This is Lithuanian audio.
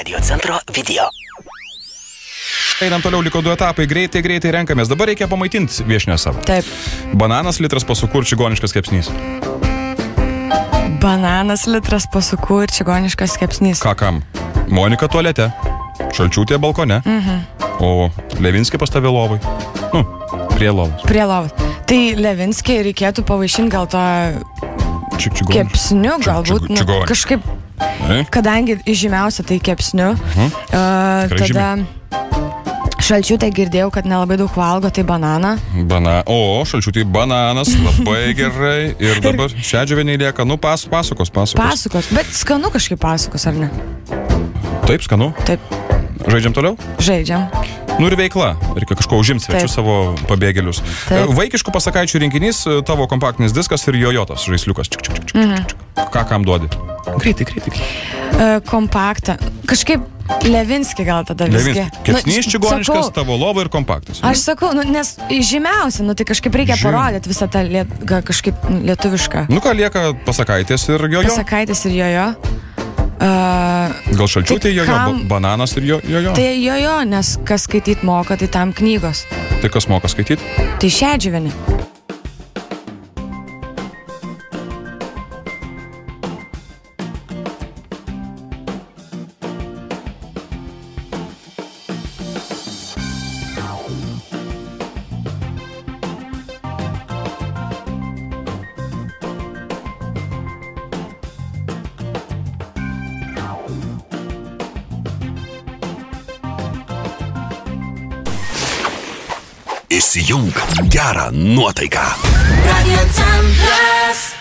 Radio centro video. Einam toliau, liko 2 etapai, greitai renkamės. Dabar reikia pamaitinti viešinę savo. Taip. Bananas, litras pasukų ir čigoniškas kepsnys. Bananas, litras pasukų ir čigoniškas kepsnys. Ką kam? Monika tualete, Šalčiūtė balkone, o Levinskė pas tave lovai. Prie lovos. Prie lovos. Tai Levinskį reikėtų pavaišinti gal to kepsniu, galbūt kažkaip, kadangi žymiausia tai kepsniu, tada Šalčiūtė girdėjau, kad nelabai daug valgo, tai bananą. O, Šalčiūtė bananas, labai gerai. Ir dabar šedžiaviniai lieka, pasakos. Pasakos, bet skanu kažkaip pasakos, ar ne? Taip, skanu. Taip. Žaidžiam toliau? Žaidžiam. Ir veikla. Reikia kažko užimti svečius savo pabėgėlius. Vaikiškų pasakaičių rinkinys, tavo kompaktinis diskas ir jojotas žaisliukas. Ką kam duodi? Greitai. Kompaktą. Kažkaip Levinskį gal tada visgi. Kepsnys čigoniškas, tavo lova ir kompaktas. Aš sakau, nes žymiausia, tai kažkaip reikia parodyti visą tą kažkaip lietuvišką. Ką lieka pasakaitės ir jojo? Pasakaitės ir jojo. Gal Šalčiūtė jojo, bananas ir jojo? Tai jojo, nes kas skaityt moka, tai tam knygos. Tai kas moka skaityt? Tai šedžiuvinį. Įsijunk gerą nuotaiką. Radio centras.